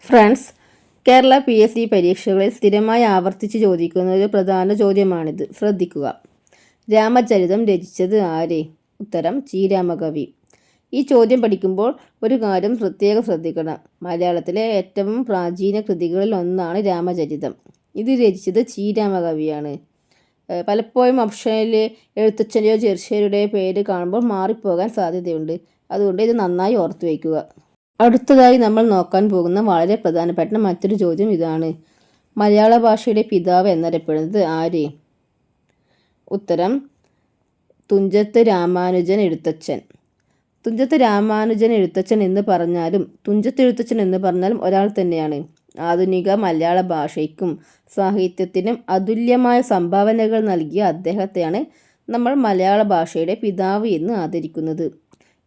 Friends, Kerala PSC പരീക്ഷകളിൽ സ്ഥിരമായി ആവർത്തിച്ച് ചോദിക്കുന്ന ഒരു പ്രധാന ചോദ്യമാണിത്. ശ്രദ്ധിക്കുക. രാമചരിതം രചിച്ചത് ആര്? ഉത്തരം ശ്രീരാമകവി. ഈ ചോദ്യം പഠിക്കുമ്പോൾ ഒരു കാര്യം പ്രത്യേകം ശ്രദ്ധിക്കണം. മലയാളത്തിലെ ഏറ്റവും പ്രാചീന കൃതികളിൽ ഒന്നാണ് രാമചരിതം. ഇത് രചിച്ചത് ശ്രീരാമകവിയാണ്. പലപ്പോഴും ഓപ്ഷനിൽ എഴുത്തച്ഛൻ്റെയോ ചെറുശ്ശേരിയുടെയോ പേര് കാണുമ്പോൾ മാറിപ്പോകാൻ സാധ്യതയുണ്ട്. അതുകൊണ്ട് ഇത് നന്നായി ഓർത്തു വയ്ക്കുക. അടുത്തതായി നമ്മൾ നോക്കാൻ പോകുന്ന വളരെ പ്രധാനപ്പെട്ട മറ്റൊരു ചോദ്യം ഇതാണ്. മലയാള ഭാഷയുടെ പിതാവ് എന്നറിയപ്പെടുന്നത് ആര്? ഉത്തരം തുഞ്ചത്ത് രാമാനുജൻ എഴുത്തച്ഛൻ. തുഞ്ചത്ത് രാമാനുജൻ എഴുത്തച്ഛൻ എന്ന് പറഞ്ഞാലും തുഞ്ചത്ത് എഴുത്തച്ഛൻ എന്ന് പറഞ്ഞാലും ഒരാൾ തന്നെയാണ്. ആധുനിക മലയാള ഭാഷയ്ക്കും സാഹിത്യത്തിനും അതുല്യമായ സംഭാവനകൾ നൽകിയ അദ്ദേഹത്തെയാണ് നമ്മൾ മലയാള ഭാഷയുടെ പിതാവ് എന്ന് ആദരിക്കുന്നത്.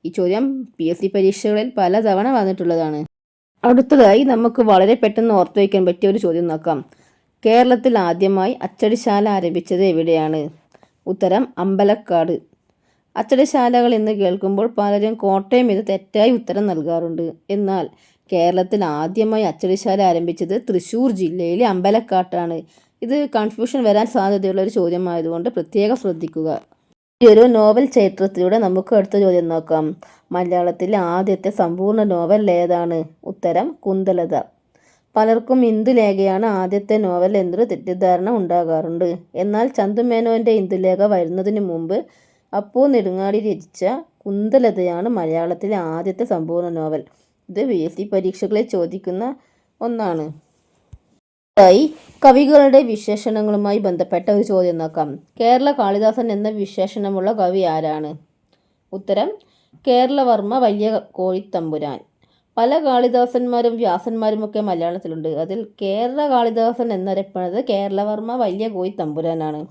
ഈ ചോദ്യം PSC പരീക്ഷകളിൽ പലതവണ വന്നിട്ടുള്ളതാണ്. അടുത്തതായി നമുക്ക് വളരെ പെട്ടെന്ന് ഓർത്തു വയ്ക്കാൻ പറ്റിയ ഒരു ചോദ്യം നോക്കാം. കേരളത്തിൽ ആദ്യമായി അച്ചടിശാല ആരംഭിച്ചത് എവിടെയാണ്? ഉത്തരം അമ്പലക്കാട്. അച്ചടിശാലകൾ എന്ന് കേൾക്കുമ്പോൾ പലരും കോട്ടയം എന്ന് തെറ്റായി ഉത്തരം നൽകാറുണ്ട്. എന്നാൽ കേരളത്തിൽ ആദ്യമായി അച്ചടിശാല ആരംഭിച്ചത് തൃശ്ശൂർ ജില്ലയിലെ അമ്പലക്കാട്ടാണ്. ഇത് കൺഫ്യൂഷൻ വരാൻ സാധ്യതയുള്ള ഒരു ചോദ്യമായതുകൊണ്ട് പ്രത്യേകം ശ്രദ്ധിക്കുക. ഈ ഒരു നോവൽ ചരിത്രത്തിലൂടെ നമുക്ക് അടുത്ത ചോദ്യം നോക്കാം. മലയാളത്തിലെ ആദ്യത്തെ സമ്പൂർണ്ണ നോവൽ ഏതാണ്? ഉത്തരം കുന്തലത. പലർക്കും ഇന്ദുലേഖയാണ് ആദ്യത്തെ നോവൽ എന്നൊരു തെറ്റിദ്ധാരണ ഉണ്ടാകാറുണ്ട്. എന്നാൽ ചന്തുമേനോൻ്റെ ഇന്ദുലേഖ വരുന്നതിന് മുമ്പ് അപ്പു നെടുങ്ങാടി രചിച്ച കുന്തലതയാണ് മലയാളത്തിലെ ആദ്യത്തെ സമ്പൂർണ്ണ നോവൽ. ഇത് PSC പരീക്ഷകളിൽ ചോദിക്കുന്ന ഒന്നാണ്. കവികളുടെ വിശേഷണങ്ങളുമായി ബന്ധപ്പെട്ട ഒരു ചോദ്യം നോക്കാം. കേരള കാളിദാസൻ എന്ന വിശേഷണമുള്ള കവി ആരാണ്? ഉത്തരം കേരളവർമ്മ വലിയ കോഴിത്തമ്പുരാൻ. പല കാളിദാസന്മാരും വ്യാസന്മാരുമൊക്കെ മലയാളത്തിലുണ്ട്. അതിൽ കേരള കാളിദാസൻ എന്നറിയപ്പെടുന്നത് കേരളവർമ്മ വലിയ കോഴിത്തമ്പുരാനാണ്.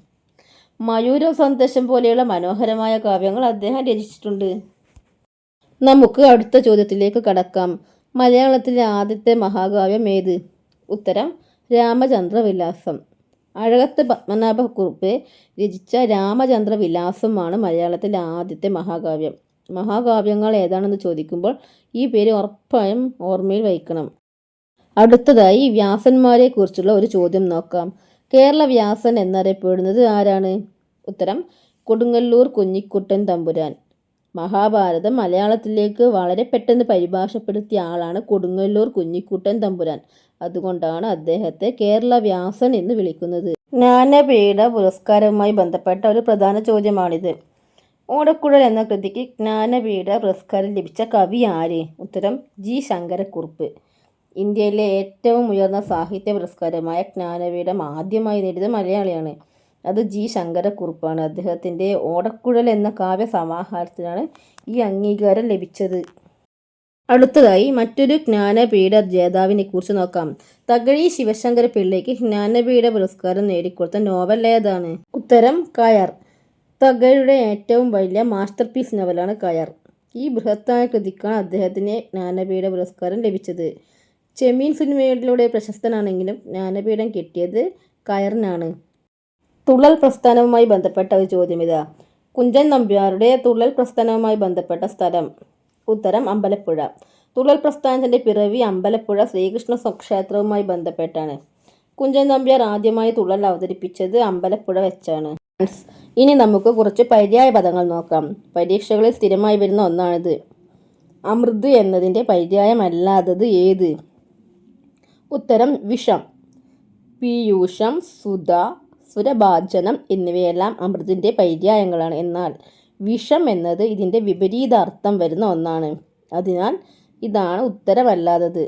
മയൂര സന്ദേശം പോലെയുള്ള മനോഹരമായ കാവ്യങ്ങൾ അദ്ദേഹം രചിച്ചിട്ടുണ്ട്. നമുക്ക് അടുത്ത ചോദ്യത്തിലേക്ക് കടക്കാം. മലയാളത്തിലെ ആദ്യത്തെ മഹാകാവ്യം ഏത്? ഉത്തരം രാമചന്ദ്രവിലാസം. അഴകത്ത് പത്മനാഭക്കുറുപ്പ് രചിച്ച രാമചന്ദ്രവിലാസമാണ് മലയാളത്തിലെ ആദ്യത്തെ മഹാകാവ്യം. മഹാകാവ്യങ്ങൾ ഏതാണെന്ന് ചോദിക്കുമ്പോൾ ഈ പേര് ഉറപ്പായും ഓർമ്മയിൽ വയ്ക്കണം. അടുത്തതായി വ്യാസന്മാരെ കുറിച്ചുള്ള ഒരു ചോദ്യം നോക്കാം. കേരള വ്യാസൻ എന്നറിയപ്പെടുന്നത് ആരാണ്? ഉത്തരം കൊടുങ്ങല്ലൂർ കുഞ്ഞിക്കുട്ടൻ തമ്പുരാൻ. മഹാഭാരതം മലയാളത്തിലേക്ക് വളരെ പെട്ടെന്ന് പരിഭാഷപ്പെടുത്തിയ ആളാണ് കൊടുങ്ങല്ലൂർ കുഞ്ഞിക്കുട്ടൻ തമ്പുരാൻ. അതുകൊണ്ടാണ് അദ്ദേഹത്തെ കേരള വ്യാസൻ എന്ന് വിളിക്കുന്നത്. ജ്ഞാനപീഠ പുരസ്കാരവുമായി ബന്ധപ്പെട്ട ഒരു പ്രധാന ചോദ്യമാണിത്. ഓടക്കുഴൽ എന്ന കൃതിക്ക് ജ്ഞാനപീഠ പുരസ്കാരം ലഭിച്ച കവി ആര്? ഉത്തരം G. ശങ്കരക്കുറുപ്പ്. ഇന്ത്യയിലെ ഏറ്റവും ഉയർന്ന സാഹിത്യ പുരസ്കാരമായ ജ്ഞാനപീഠം ആദ്യമായി നേടിയത് മലയാളിയാണ്. അത് G. ശങ്കരക്കുറുപ്പാണ്. അദ്ദേഹത്തിൻ്റെ ഓടക്കുഴൽ എന്ന കാവ്യ സമാഹാരത്തിനാണ് ഈ അംഗീകാരം ലഭിച്ചത്. അടുത്തതായി മറ്റൊരു ജ്ഞാനപീഠ ജേതാവിനെ കുറിച്ച് നോക്കാം. തകഴി ശിവശങ്കര പിള്ളയ്ക്ക് ജ്ഞാനപീഠ പുരസ്കാരം നേടിക്കൊടുത്ത നോവൽ ഏതാണ്? ഉത്തരം കയർ. തകഴിയുടെ ഏറ്റവും വലിയ മാസ്റ്റർ പീസ് നോവലാണ് കയർ. ഈ ബൃഹത്തായ കൃതിക്കാണ് അദ്ദേഹത്തിന് ജ്ഞാനപീഠ പുരസ്കാരം ലഭിച്ചത്. ചെമ്മീൻ സിനിമയിലൂടെ പ്രശസ്തനാണെങ്കിലും ജ്ഞാനപീഠം കിട്ടിയത് കയറിനാണ്. തുള്ളൽ പ്രസ്ഥാനവുമായി ബന്ധപ്പെട്ട ഒരു ചോദ്യം ഇതാ. കുഞ്ചൻ നമ്പ്യാരുടെ തുള്ളൽ പ്രസ്ഥാനവുമായി ബന്ധപ്പെട്ട സ്ഥലം? ഉത്തരം അമ്പലപ്പുഴ. തുള്ളൽ പ്രസ്ഥാനത്തിൻ്റെ പിറവി അമ്പലപ്പുഴ ശ്രീകൃഷ്ണ ക്ഷേത്രവുമായി ബന്ധപ്പെട്ടാണ്. കുഞ്ചൻ നമ്പ്യാർ ആദ്യമായി തുള്ളൽ അവതരിപ്പിച്ചത് അമ്പലപ്പുഴ വെച്ചാണ്. ഇനി നമുക്ക് കുറച്ച് പര്യായ പദങ്ങൾ നോക്കാം. പരീക്ഷകളിൽ സ്ഥിരമായി വരുന്ന ഒന്നാണിത്. അമൃത് എന്നതിൻ്റെ പര്യായമല്ലാത്തത് ഏത്? ഉത്തരം വിഷം. പീയൂഷം, സുധ, സുരഭാജനം എന്നിവയെല്ലാം അമൃതിൻ്റെ പര്യായങ്ങളാണ്. എന്നാൽ വിഷം എന്നത് ഇതിൻ്റെ വിപരീതാർത്ഥം വരുന്ന ഒന്നാണ്. അതിനാൽ ഇതാണ് ഉത്തരമല്ലാത്തത്.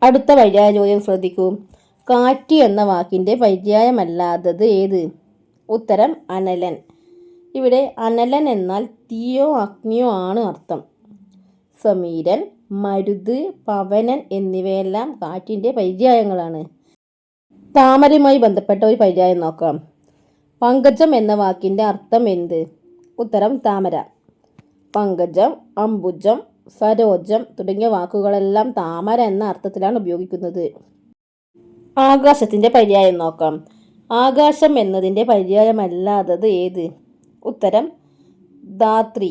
അടുത്ത പര്യായ ചോദ്യം ശ്രദ്ധിക്കൂ. കാറ്റ് എന്ന വാക്കിൻ്റെ പര്യായമല്ലാത്തത് ഏത്? ഉത്തരം അനലൻ. ഇവിടെ അനലൻ എന്നാൽ തീയോ അഗ്നിയോ ആണ് അർത്ഥം. സമീരൻ, മരുത്, പവനൻ എന്നിവയെല്ലാം കാറ്റിൻ്റെ പര്യായങ്ങളാണ്. താമരയുമായി ബന്ധപ്പെട്ട ഒരു പര്യായം നോക്കാം. പങ്കജം എന്ന വാക്കിൻ്റെ അർത്ഥം എന്ത്? ഉത്തരം താമര. പങ്കജം, അംബുജം, സരോജം തുടങ്ങിയ വാക്കുകളെല്ലാം താമര എന്ന അർത്ഥത്തിലാണ് ഉപയോഗിക്കുന്നത്. ആകാശത്തിൻ്റെ പര്യായം നോക്കാം. ആകാശം എന്നതിൻ്റെ പര്യായമല്ലാത്തത് ഏത്? ഉത്തരം ധാത്രി.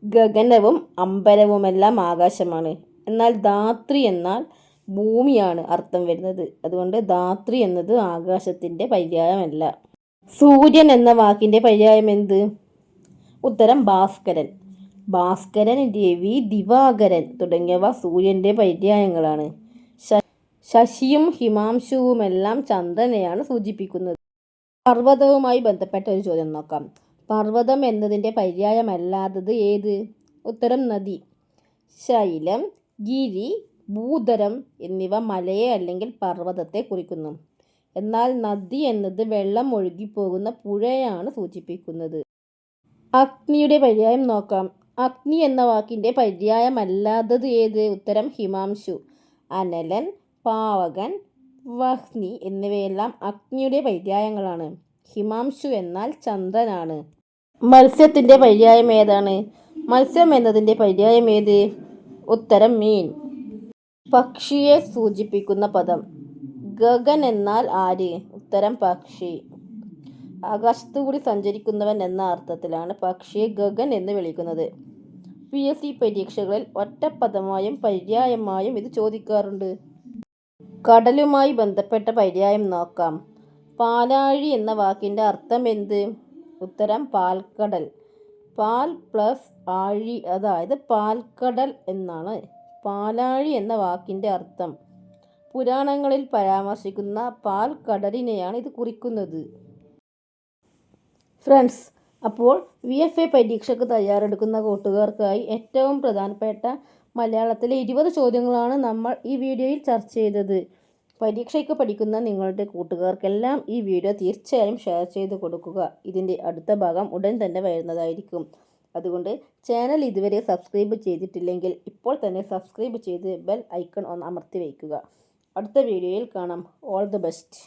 ഗഗനവും അമ്പരവുമെല്ലാം ആകാശമാണ്. എന്നാൽ ധാത്രി എന്നാൽ ഭൂമിയാണ് അർത്ഥം വരുന്നത്. അതുകൊണ്ട് ധാത്രി എന്നത് ആകാശത്തിൻ്റെ പര്യായമല്ല. സൂര്യൻ എന്ന വാക്കിൻ്റെ പര്യായം എന്ത്? ഉത്തരം ഭാസ്കരൻ. ഭാസ്കരൻ, രവി, ദിവാകരൻ തുടങ്ങിയവ സൂര്യൻ്റെ പര്യായങ്ങളാണ്. ശശിയും ഹിമാംശുവുമെല്ലാം ചന്ദ്രനെയാണ് സൂചിപ്പിക്കുന്നത്. പർവ്വതവുമായി ബന്ധപ്പെട്ട ഒരു ചോദ്യം നോക്കാം. പർവ്വതം എന്നതിൻ്റെ പര്യായമല്ലാത്തത് ഏത്? ഉത്തരം നദി. ശൈലം, ഗിരി, ഭൂധരം എന്നിവ മലയെ അല്ലെങ്കിൽ പർവ്വതത്തെ കുറിക്കുന്നു. എന്നാൽ നദി എന്നത് വെള്ളം ഒഴുകിപ്പോകുന്ന പുഴയാണ് സൂചിപ്പിക്കുന്നത്. അഗ്നിയുടെ പര്യായം നോക്കാം. അഗ്നി എന്ന വാക്കിൻ്റെ പര്യായമല്ലാത്തത് ഏത്? ഉത്തരം ഹിമാംശു. അനലൻ, പാവകൻ, വഹ്നി എന്നിവയെല്ലാം അഗ്നിയുടെ പര്യായങ്ങളാണ്. ഹിമാംശു എന്നാൽ ചന്ദ്രനാണ്. മത്സ്യത്തിൻ്റെ പര്യായം ഏതാണ്? മത്സ്യം എന്നതിൻ്റെ പര്യായം ഏത്? ഉത്തരം മീൻ. പക്ഷിയെ സൂചിപ്പിക്കുന്ന പദം. ഗഗൻ എന്നാൽ ആര്? ഉത്തരം പക്ഷി. ആകാശത്തുകൂടി സഞ്ചരിക്കുന്നവൻ എന്ന അർത്ഥത്തിലാണ് പക്ഷിയെ ഗഗൻ എന്ന് വിളിക്കുന്നത്. PSC പരീക്ഷകളിൽ ഒറ്റപ്പദമായും പര്യായമായും ഇത് ചോദിക്കാറുണ്ട്. കടലുമായി ബന്ധപ്പെട്ട പര്യായം നോക്കാം. പാലാഴി എന്ന വാക്കിൻ്റെ അർത്ഥം എന്ത്? ഉത്തരം പാൽക്കടൽ. പാൽ പ്ലസ് ആഴി, അതായത് പാൽക്കടൽ എന്നാണ് പാലാഴി എന്ന വാക്കിൻ്റെ അർത്ഥം. പുരാണങ്ങളിൽ പരാമർശിക്കുന്ന പാൽക്കടലിനെയാണ് ഇത് കുറിക്കുന്നത്. ഫ്രണ്ട്സ്, അപ്പോൾ VFA പരീക്ഷയ്ക്ക് തയ്യാറെടുക്കുന്ന കൂട്ടുകാർക്കായി ഏറ്റവും പ്രധാനപ്പെട്ട മലയാളത്തിലെ 20 ചോദ്യങ്ങളാണ് നമ്മൾ ഈ വീഡിയോയിൽ ചർച്ച ചെയ്തത്. പരീക്ഷയ്ക്ക് പഠിക്കുന്ന നിങ്ങളുടെ കൂട്ടുകാർക്കെല്ലാം ഈ വീഡിയോ തീർച്ചയായും ഷെയർ ചെയ്ത് കൊടുക്കുക. ഇതിൻ്റെ അടുത്ത ഭാഗം ഉടൻ തന്നെ വരുന്നതായിരിക്കും. അതുകൊണ്ട് ചാനൽ ഇതുവരെ സബ്സ്ക്രൈബ് ചെയ്തിട്ടില്ലെങ്കിൽ ഇപ്പോൾ തന്നെ സബ്സ്ക്രൈബ് ചെയ്ത് ബെൽ ഐക്കൺ ഒന്ന് അമർത്തി വയ്ക്കുക. അടുത്ത വീഡിയോയിൽ കാണാം. All the best.